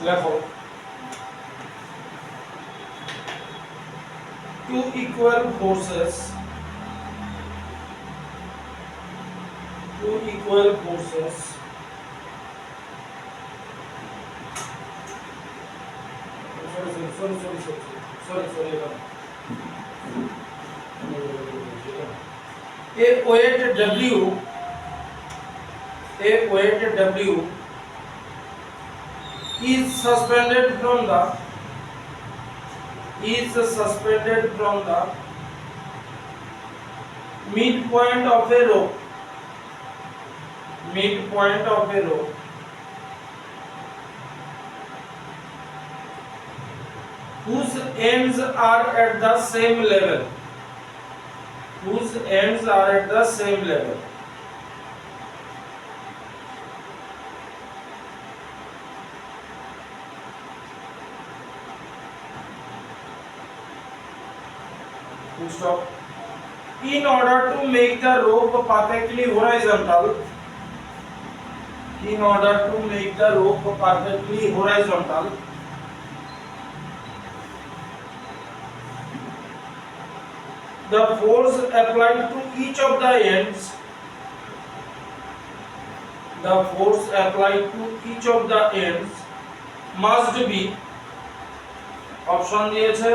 লেখো two equal forces sorry a weight W is suspended from the midpoint of a rope whose ends are at the same level full stop. In order to make the rope perfectly horizontal, the force applied to each of the ends must be option দিয়েছে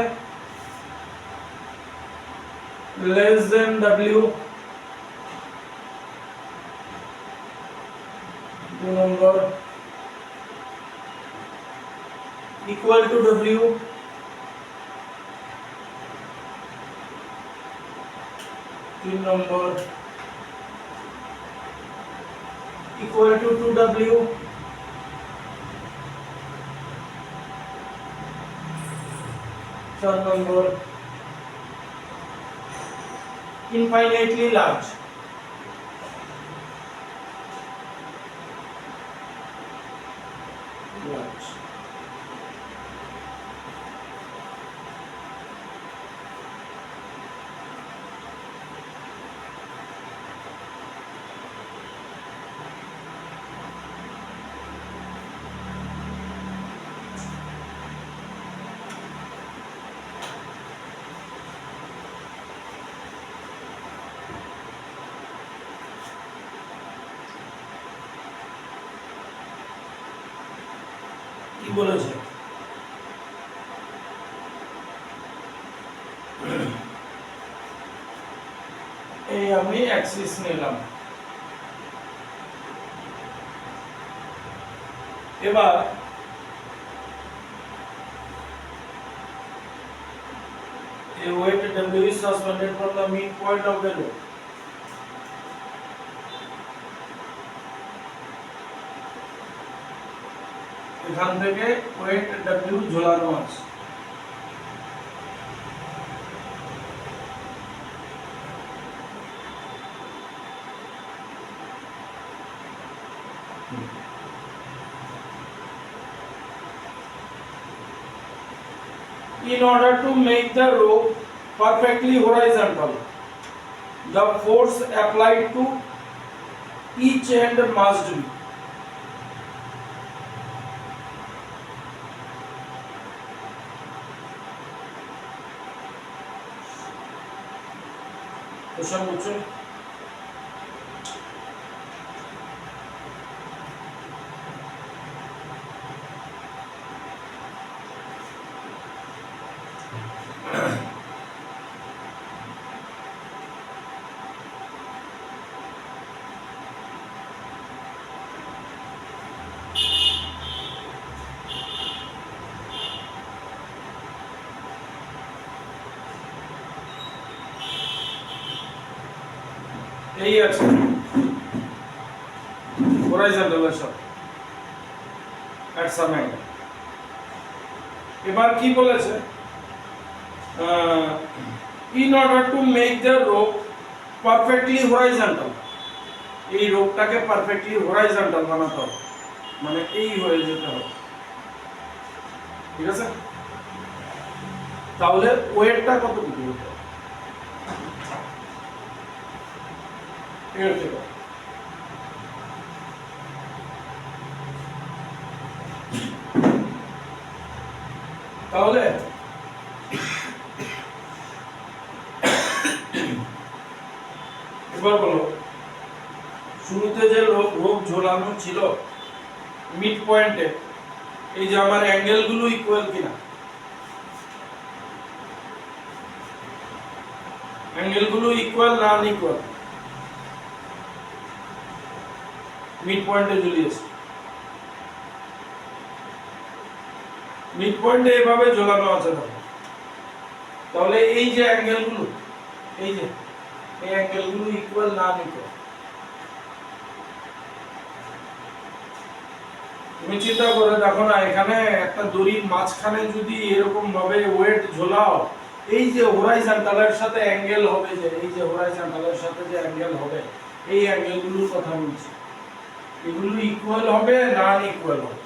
less than W, 2 number equal to W, 3 number equal to 2W, 4 number infinitely large. কি বলেছে এই আমি Axis নিলাম এবার a weight W is suspended from the midpoint of the rope. এখান থেকে wait W ঝোলানো আছে in order to make the rope perfectly horizontal, the force applied to each end must be question বুঝছো এই আছে horizontal সব at some angle এবার কি বলেছে in order to make the rope perfectly horizontal এই রোপটাকে পারফেক্টলি horizontal বানাতে হবে মানে এই হয়ে যেতে হবে ঠিক আছে তাহলে ওয়েটটা কতটুকু হবে এর থেকে তাহলে এবার বলো, শুরুতে যে রোপ ঝোলানো ছিল মিড পয়েন্টে, এই যে আমার অ্যাঙ্গেল গুলো ইকুয়াল কিনা, অ্যাঙ্গেল গুলো ইকুয়াল না আনইকুয়াল, মিড পয়েন্টে ঝুলিয়েছে, মিড পয়েন্টে এভাবে ঝোলানো আছে দেখো। তাহলে এই যে অ্যাঙ্গেল গুলো, এই যে এই অ্যাঙ্গেল গুলো ইকুয়াল না আনইকুয়াল, তুমি চিন্তা করে দেখো না, এখানে একটা দড়ির মাঝখানে যদি এরকম ভাবে ওয়েট ঝোলাও, এই যে হরাইজন্টালের সাথে অ্যাঙ্গেল হবে, যে এই যে হরাইজন্টালের সাথে যে অ্যাঙ্গেল হবে, এই অ্যাঙ্গেল গুলোর কথা বলছি, এগুলো ইকুয়াল হবে না আনইকুয়াল হবে?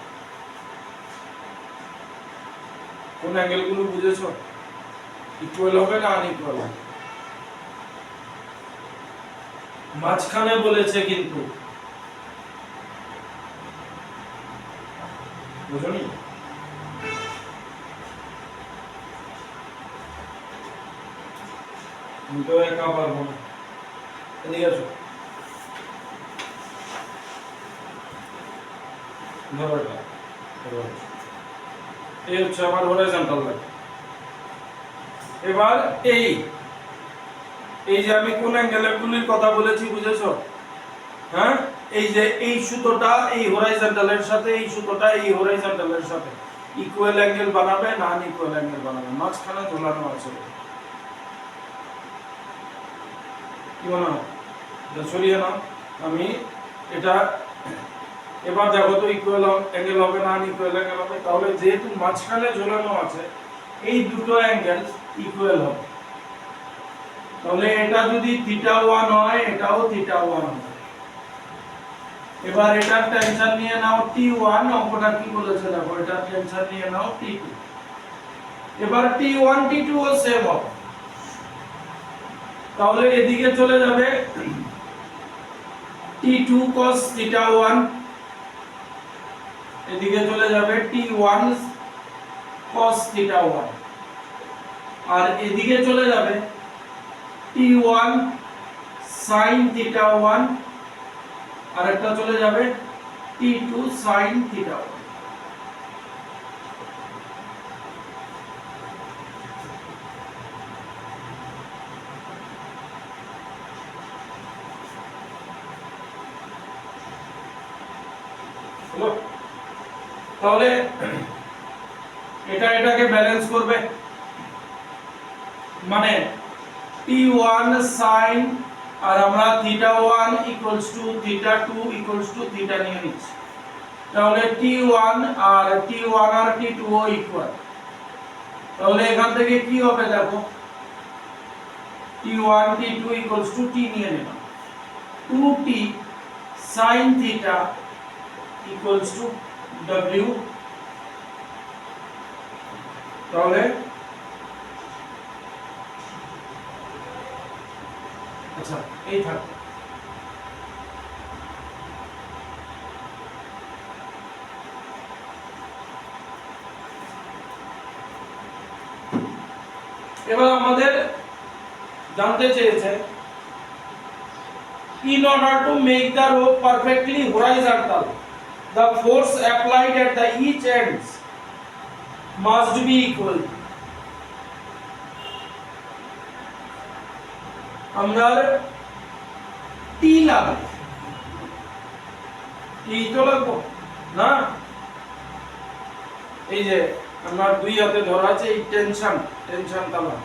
কোন অ্যাঙ্গেল গুলো বুঝেছো? ইকুয়াল হবে না আনইকুয়াল হবে? মাঝখানে বলেছে কিন্তু, বুঝনি? আমি তো একা পারবো না, এদিকে আসো, ধরো এটা, এই হচ্ছে আমার হরাইজন্টাল লাইন। এবার এই যে আমি কোন অ্যাঙ্গেলের গুলির কথা বলেছি বুঝেছো? হ্যাঁ, এই যে এই সুতোটা এই হরাইজন্টালের সাথে, এই সুতোটা এই হরাইজন্টালের সাথে ইকুয়াল অ্যাঙ্গেল বানাবে না আনইকুয়াল অ্যাঙ্গেল বানাবে? মাঝখানে ঝোলানো আছে, কি মনে হয়? এটা সরিয়ে নাও, আমি এটা, এবার দেখো তো ইকুয়াল অ্যাঙ্গেল হবে না আনইকুয়াল অ্যাঙ্গেল হবে? তাহলে যেহেতু মাঝখানে ঝোলানো আছে, এই দুটো অ্যাঙ্গেল ইকুয়াল হবে। তাহলে এটা যদি θ1 হয়, এটাও θ1 হবে। এবার এটার টেনশন নিয়ে নাও T1, অঙ্কটা কি বলেছে দেখো, এটার টেনশন নিয়ে নাও T2। এবার T1 T2 ও সেম হবে। তাহলে এদিকে চলে যাবে T2 cos θ1, এদিকে চলে যাবে T1 cos θ1, আর এদিকে চলে যাবে T1 sin θ1, আর একটা চলে যাবে T2 sin θ1। তাহলে এটা এটাকে ব্যালেন্স করবে, মানে T1 sin, আর আমরা θ1 θ2 θ নিয়ে নিচ্ছি। তাহলে T1 আর T2 ও ইকুয়াল। তাহলে এখান থেকে কি হবে দেখো, T1 T2 T নিয়ে নিলাম, 2T sin θ W। তাহলে আচ্ছা এই থাক। এবার আমাদের জানতে চেয়েছে, in order to make the rope perfectly horizontal, the force applied at the each ends must be equal। আমরা টি লাগবে, টি তো লাগবে না? এই যে আমার দুই হাতে ধরা আছে, এই টেনশন তালা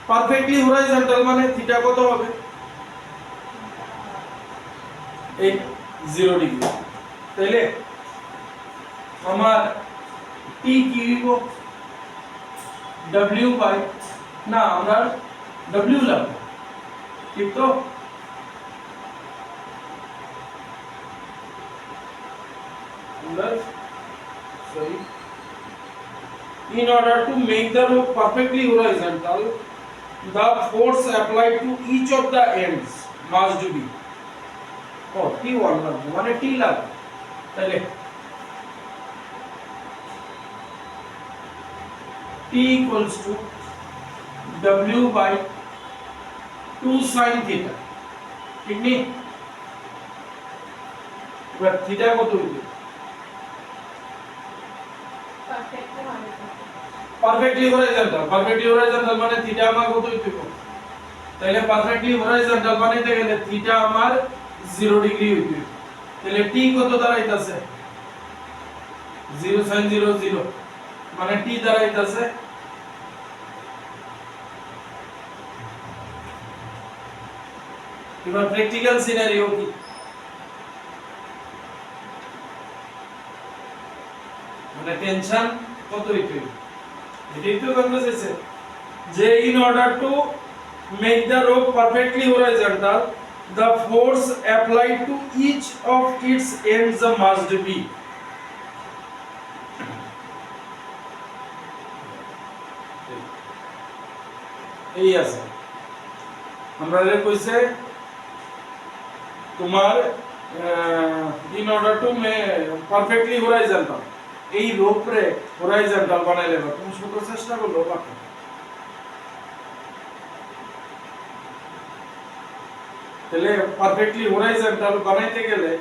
পারফেক্টলি হরাইজন্টাল, মানে থিটা কত হবে? এই 0 ডিগ্রি। তাইলে আমার টি কি হইব? W বাই, না আমরা W লাগবে, ঠিক তো? Sorry. In order to make the rope perfectly horizontal, the force applied to each of the ends must be T1 লাগবে, মানে T লাগবে। তাহলে equals to w by 2 sin theta ঠিক নেই এবার থিটা কত হবে পারফেক্টলি হরাইজন্টাল মানে থিটা আমার কত হইতে হবে তাহলে পারফেক্টলি হরাইজন্টাল বানাইতে গেলে থিটা আমার 0 ডিগ্রি হইতে হবে তাহলে t কত দাঁড়াইতাছে 0 sin 0 0 মানে t দাঁড়াইতাছে এবার প্র্যাকটিক্যাল সিনারিও কি মানে টেনশন কত হইতে হবে এটাই তো কনভার্সেশন যে in order to make the rope perfectly horizontal the force applied to each of its ends must be এই আছে আমরা রে কইছে তোমার in order to make perfectly horizontal এই রোপ রে হরাইজন্টাল বানাইলে বা তুমি শুধু চেষ্টা করলো বাকি তাহলে পারফেক্টলি হরাইজন্টাল বানাইতে গেলে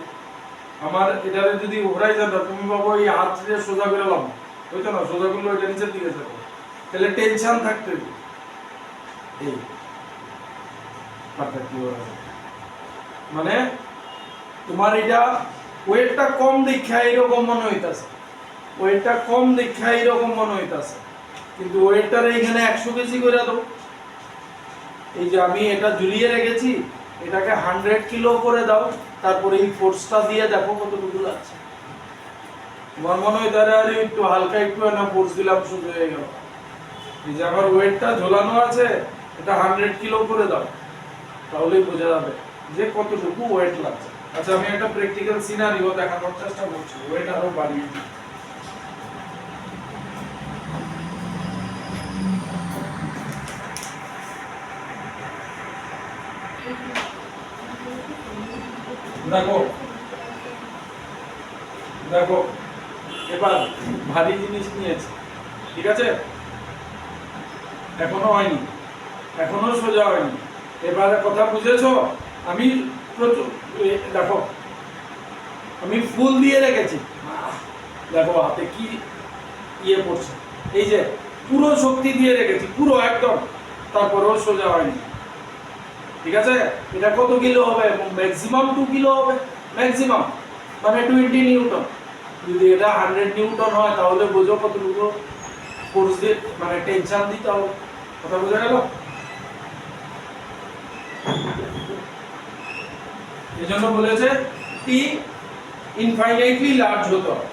আমার এটারে যদি হরাইজন্টাল তুমি বাবা এই হাত দিয়ে সোজা করে লাম হইতো না সোজা করলে এটা নিচের দিকে যাবে তাহলে টেনশন থাকতে হবে এই পারফেক্টলি হরাইজন্টাল মানে তোমার এটা ওয়েটটা কম দেখা এরকম মনে হইতাছে ওয়েটটা কম দেখা এরকম মনে হইতাছে কিন্তু ওয়েটটারে এখানে 100 কেজি করে দাও এই যে আমি এটা ঝুলিয়ে রেখেছি এটাকে 100 কিলো করে দাও তারপরে এই ফোর্সটা দিয়ে দেখো কতটুকু লাগছে তোমার মনে হয় তারা আরে একটু হালকা একটু না ফোর্স দিলাম শুরু হয়ে গেল এই যে আমার ওয়েটটা ঝোলানো আছে এটা 100 কিলো করে দাও তাহলেই বোঝা যাবে যে কতটুকু ওয়েট লাগছে আচ্ছা আমি একটা প্র্যাকটিক্যাল সিনারিও দেখানোর চেষ্টা করছি ওয়েট আরো বাড়িয়ে দিই দেখো দেখো এবার ভারী জিনিস নিয়েছে ঠিক আছে এখনো হয়নি এখনো সোজা হয়নি এবার কথা বুঝেছো আমি দেখো আমি ফুল দিয়ে রেখেছি দেখো হাতে কি ইয়ে পড়ছে এই যে পুরো শক্তি দিয়ে রেখেছি পুরো একদম তারপরেও সোজা হয়নি ঠিক আছে এটা কত কিলো হবে ম্যাক্সিমাম 2 কিলো হবে ম্যাক্সিমাম মানে 20 নিউটন যদি এটা 100 নিউটন হয় তাহলে বুঝো কতটুকু ফোর্স দিয়ে মানে টেনশন দিতে হবে কথা বোঝা গেল এজন্য বলেছে টি ইনফাইনাইটলি লার্জ হতে হবে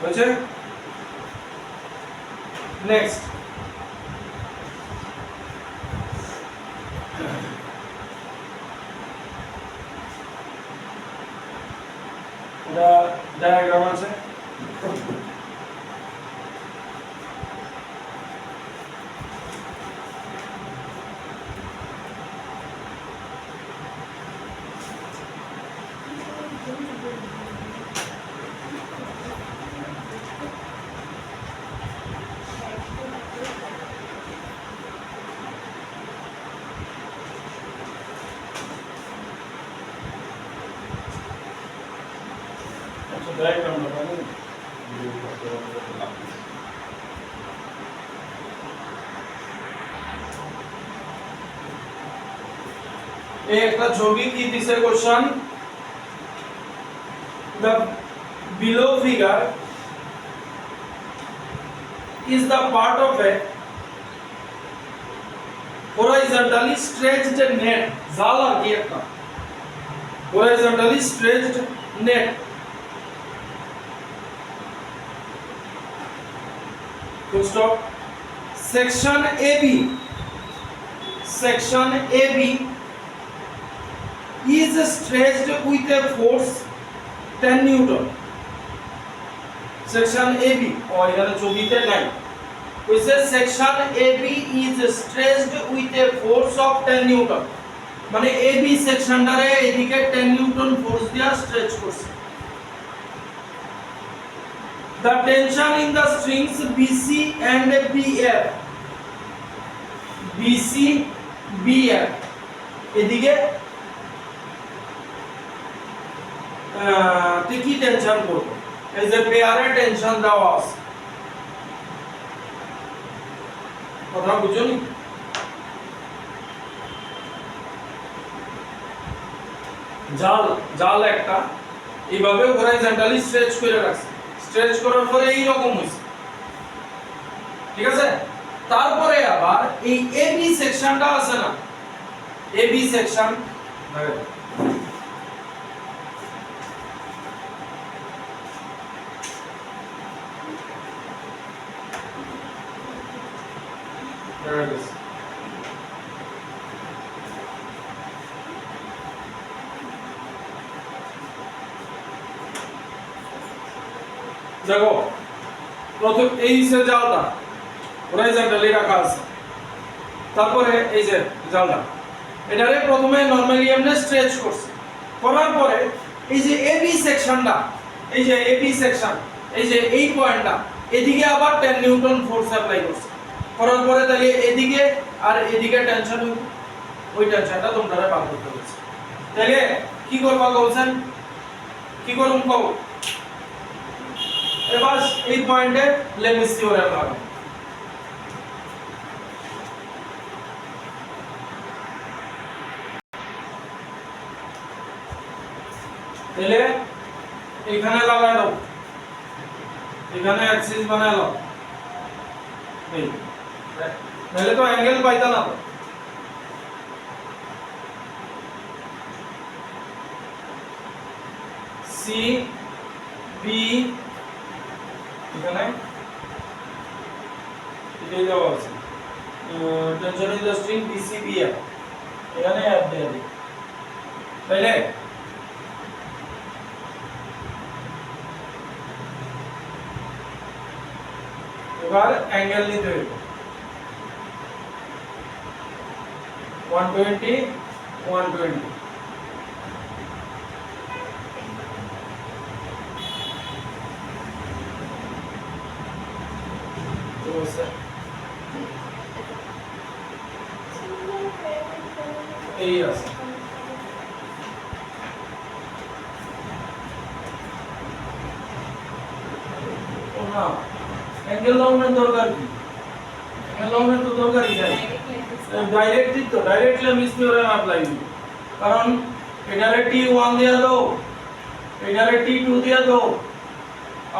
বুঝছে নেক্সট এটা ডায়াগ্রাম আছে ডায়াগ্রাম না একটা ছবি কি দিছে question the below figure is the part of a horizontally stretched net জাল আর কি একটা horizontally stretched net full stop section AB is stretched with a force 10 newton section AB और इधर ছবিতে নাই কইছে section AB is stretched with a force of 10 newton মানে AB সেকশনটারে এদিকে 10 নিউটন ফোর্স দিয়া স্ট্রেচ করছে the tension in the strings BC and BF, BC BF এদিকে কি টেনশন করব, এই যে পেয়ারে টেনশন দেওয়া আছে, কথা বুঝুন। জাল জাল একটা এইভাবে হরাইজন্টালি স্ট্রেচ করে রাখছে, স্ট্রেচ করার পরে এই রকম হইছে, ঠিক আছে। তারপরে আবার এই এবি সেকশনটা আছে না, এবি সেকশন দেখো প্রথম এই যে জালটা হরাইজন্টালি রাখা আছে, তারপরে এই যে জালটা এটারে প্রথমে নরমালি আমরা স্ট্রেচ করছি, করার পরে এই যে এবি সেকশনটা, এই যে এবি সেকশন, এই যে এই পয়েন্টটা এদিকে আবার 10 নিউটন ফোর্স অ্যাপ্লাই করছে, করার পরে তাহলে এদিকে আর এদিকে টেনশন হইব, ওই টেনশনটা তোমরা বার করতে হবে। তাহলে কি করবা বলছেন, কি করুম কও, এবার এই পয়েন্টে লেমিস থিওরেম লাগাবো। তাহলে এখানে লাগাই দাও, এখানে অ্যাক্সিস বানাই দাও, এই নাহলে তো অ্যাঙ্গেল পাইতা না। সি বি এখানে এটাই দেওয়া আছে, tension in the string BCBF এখানে অ্যাড দিয়ে দিই, তাইলে এবার অ্যাঙ্গেল নিতে হবে 120 120, এই আছে। না অ্যাঙ্গেল লাউনের দরকার কি, অ্যাঙ্গেল লাউনের তো দরকারই নাই, ডাইরেক্টলি তো ডাইরেক্টলি লেমিস থিওরেম অ্যাপ্লাই করব, কারণ এটারে T1 দিয়া দাও, এটারে T2 দিয়া দাও,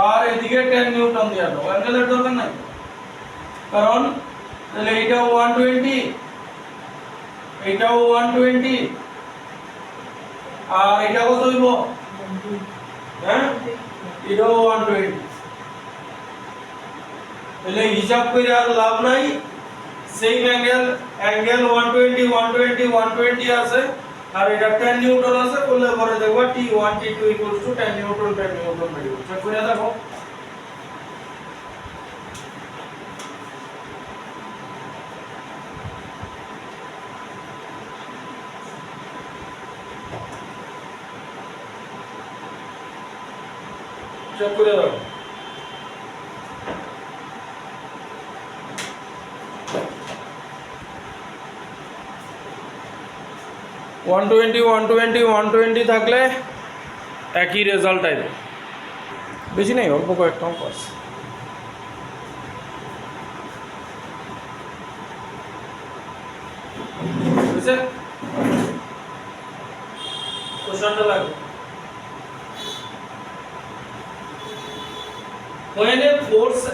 আর এদিকে 10 নিউটন দিয়া দাও, অ্যাঙ্গেলের দরকার নাই, কারণ তাহলে এইটাও 120, এইটাও 120, আর এটা কত হইব, হ্যাঁ এটাও 120, তাহলে হিসাব করে আর লাভ নাই, সেম অ্যাঙ্গেল 120 120 120 আছে, আর এটা 10 নিউটন আছে, করলে পরে দেখো T1 T2 10 নিউটন 10 নিউটন বেরিয়ে যাবে, চেক করে দেখো। চেক করে দাও। 120 120 120 থাকলে একই রেজাল্ট আসবে, বেশি নেই, অল্প কয়েকটা অঙ্ক আছে। বুঝছে কোশ্চেনটা লাগবে। When a force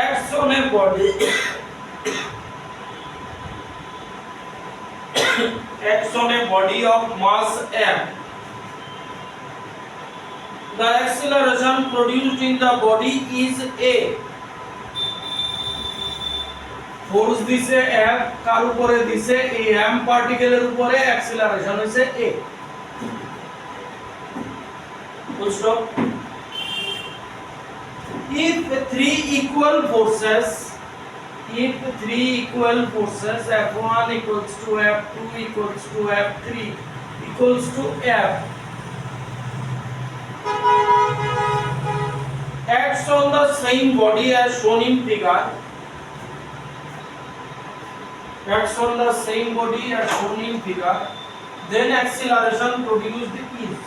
acts on a body acts on a body of mass m, the acceleration produced in the body is a, force দিছে f, কার উপরে দিছে এই m পার্টিকেলের উপরে, অ্যাক্সিলারেশন হইছে a, full stop. If three equal forces F1 equals to F2 equals to F3 equals to F, acts on the same body as shown in figure, acts on the same body as shown in figure, then acceleration produced is,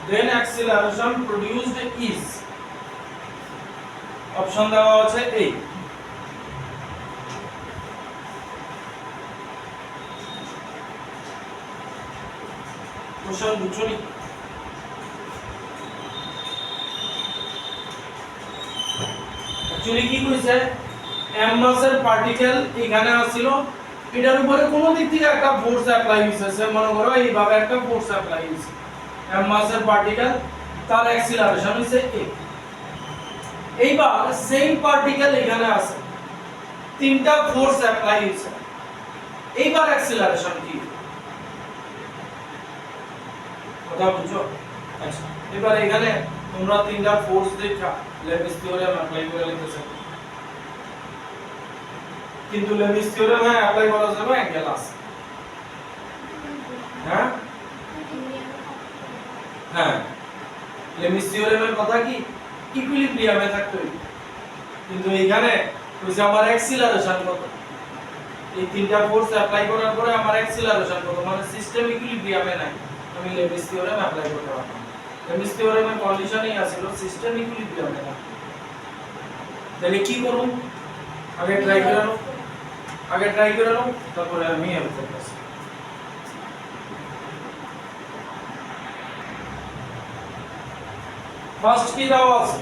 then acceleration produced is, option দেওয়া আছে A। Question বুঝছনি? Actually কি কইছে, m মাসের particle এখানে আসছিল, এটার উপরে কোন দিক থেকে একটা ফোর্স অ্যাপ্লাই হইছে, মনে করো এইভাবে একটা ফোর্স অ্যাপ্লাই হইছে, m মাসের পার্টিকেল, তার অ্যাক্সিলারেশন হইছে a। এইবার সেম পার্টিকেল এখানে আছে, তিনটা ফোর্স অ্যাপ্লাই হইছে, এইবার অ্যাক্সিলারেশন কি? কথা বুঝছো? আচ্ছা, এবার এখানে তোমরা তিনটা ফোর্স দেখা লেবিস থিওরেম অ্যাপ্লাই করে লিখতেছো, কিন্তু লেবিস থিওরেম অ্যাপ্লাই করা যাবে অ্যাঙ্গেল আছে, হ্যাঁ হ্যাঁ, লেবিস থিওরেমের কথা কি ইকুইলিব্রিয়ামে থাকতে হবে, কিন্তু এখানে কইছে আমার অ্যাক্সিলারেশন কত, এই তিনটা ফোর্স অ্যাপ্লাই করার পরে আমার অ্যাক্সিলারেশন কত, মানে সিস্টেম ইকুইলিব্রিয়ামে নাই, আমি লেবিস থিওরেম অ্যাপ্লাই করতে পারবো। লেবিস থিওরেমের কন্ডিশনই আছিল সিস্টেম ইকুইলিব্রিয়ামে না। তাহলে কি করব? আগে ট্রাই করে নাও, তারপরে আমি হেল্প করতেছি। ফার্স্ট কি দাও আছে,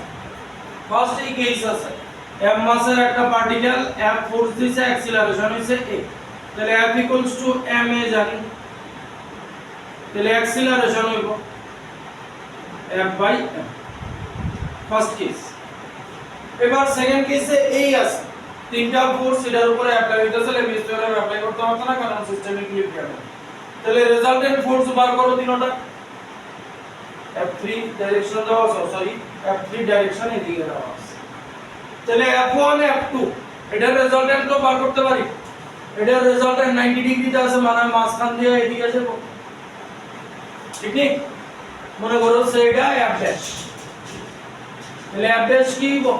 ফার্স্ট এই কেস আছে, m মাসের একটা পার্টিকেল, f ফোর্স দিছে, অ্যাক্সিলারেশন হইছে a, তাহলে f ma জানি, তাহলে অ্যাক্সিলারেশন হইব f/m, ফার্স্ট কেস। এবার সেকেন্ড কেসে এই আছে, তিনটা ফোর্স এটার উপরে অ্যাপ্লাই হইতাছে, লেবিস থিওরেম অ্যাপ্লাই করতে হবে না, কারণ সিস্টেম ইকুইলিব্রিয়াম। তাহলে রেজাল্টেন্ট ফোর্স বার করো তিনটা, f3 ডাইরেকশন দেওয়া আছে, সরি f3 ডাইরেকশন এদিকে দেওয়া আছে, তাহলে f1 f2 এটার রেজাল্টেন্ট তো বার করতে পারি, এটার রেজাল্টেন্ট 90 ডিগ্রিতে আছে, মানে মাঝখান দিয়ে এদিকে যাব, ঠিক নেই? মনে করো সেটা f ড্যাশ, তাহলে f ড্যাশ কি হবে?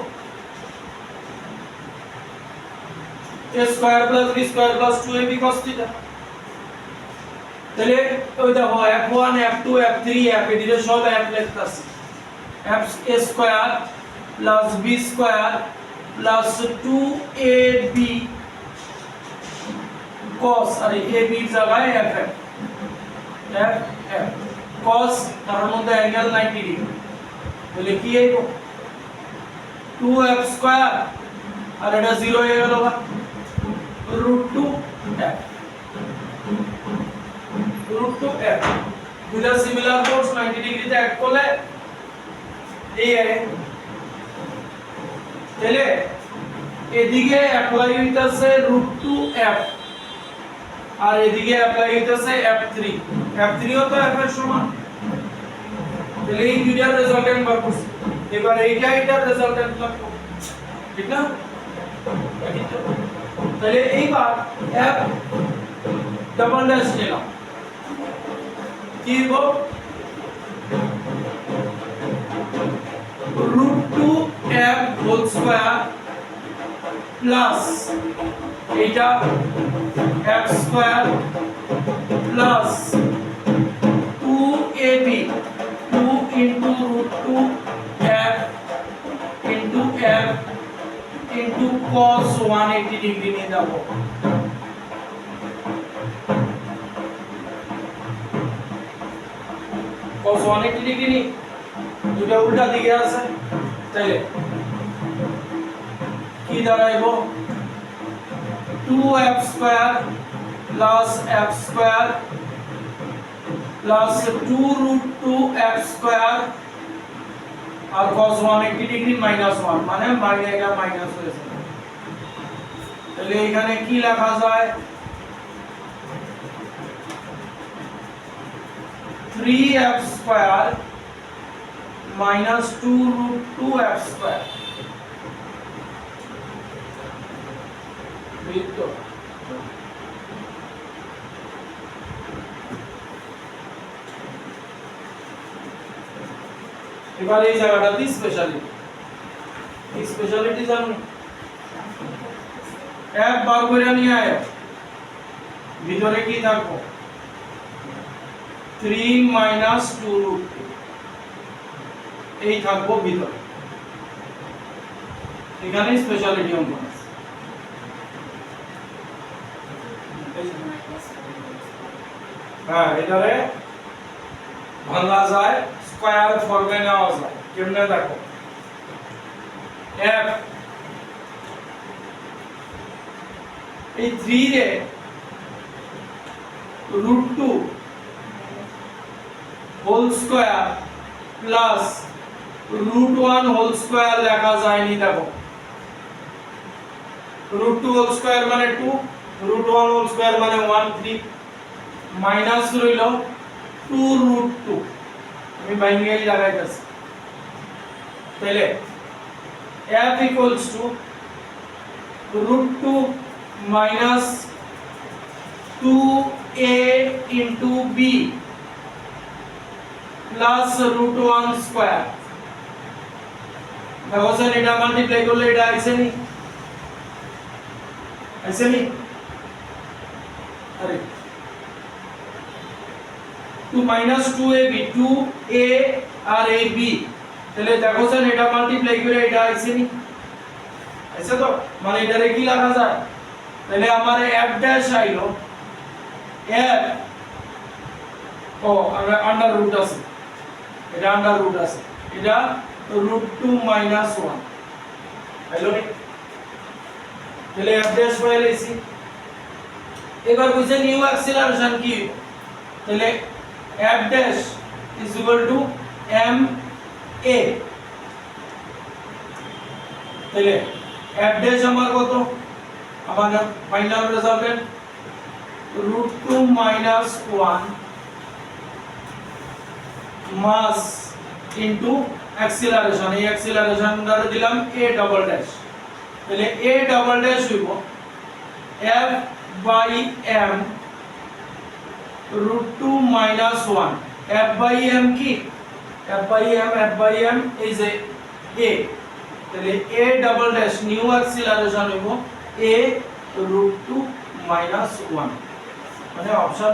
a square plus b square plus 2ab cos theta. তাহলে ওই দেখো f1 f2 f3 f এদিকে সব f লিখতাছি, f square plus b square plus 2ab cos, আর ab এর জায়গায় f cos, তার মধ্যে অ্যাঙ্গেল 90 ডিগ্রি, তাহলে কি হইব 2f স্কয়ার, আর এটা 0 হয়ে গেল √2f, √2f, দুটো সিমিলার ফোর্স 90 ডিগ্রিতে অ্যাক্ট করলে এই তাহলে এদিকে অ্যাপ্লাই হইতাছে √2f, আর এদিকে অ্যাপ্লাই হইতাছে f3, f3 ও তো f এর সমান, তাহলে এই দুইটার রেজাল্টেন্ট বার করছি, এবার এটার রেজাল্টেন্ট লাগবে, ঠিক না? তাহলে এইবার f ডাবল ড্যাশ নিলাম, কি হবে √2f হোল স্কয়ার প্লাস এটা f square plus 2ab 2 into √2f into f into cos 180 degree নিয়ে যাব, cos 180 ডিগ্রি নি দুটো উল্টা দিকে আছে, তাহলে কি দাঁড়াইব 2f square plus f square plus 2√2f square আর cos 180 ডিগ্রি -1, মানে এটা মাইনাস হয়েছে, তাহলে এখানে কি লেখা যায় 3f স্কয়ার - 2√2f স্কয়ার, তো এবার এই জায়গাটাতে স্পেশালিটি, এই স্পেশালিটি জানো f বার করে নিয়ে আয়, ভিতরে কি থাকবো 3 - 2 রুট 2 এই থাকবো ভিতরে, এখানে স্পেশালিটি অঙ্কন আছে। হ্যাঁ এটারে ভাঙা যায়, স্কয়ার ফর্মে নেওয়া যায়। কেমনে দেখো, f এই 3 রে √2 whole square plus √1 whole square লেখা যায়নি। দেখো √2 হোল স্কয়ার মানে 2, √1 হোল স্কয়ার মানে 1, 3 মাইনাস রইল 2√2, আমি বাইনারি লাগাইতেছি। তাহলে f equals to √2 minus 2a into b plus √1 square। দেখো স্যার এটা মাল্টিপ্লাই করলে এটা আইছে নি, আইছে নি, আরে 2 minus 2ab 2a আর ab, তাহলে দেখো স্যার এটা মাল্টিপ্লাই করে এটা আইছে নি, আইছে তো, মানে এটারে কি লেখা যায়, তাহলে আমার f ড্যাশ আইলো f, ও আমরা আন্ডার রুট আছে, এটা আন্ডার রুট আছে, এটা √2 - 1 আইলো নি, তাহলে f ড্যাশ পাইলেছি। এবার কইছে নিউ অ্যাক্সিলারেশন কি, তাহলে f dash is equal to m a, তাহলে f ড্যাশ আমার কত, আমার final resultant √2 - 1 mass into acceleration, এই অ্যাক্সিলারেশনটা দিলাম a ডাবল ড্যাশ, তাহলে a ডাবল ড্যাশ হইব f by m √2 - 1, f by m কি, f বাই m এই যে a, তাহলে a double dash new acceleration হইব a √2 - 1, মানে অপশন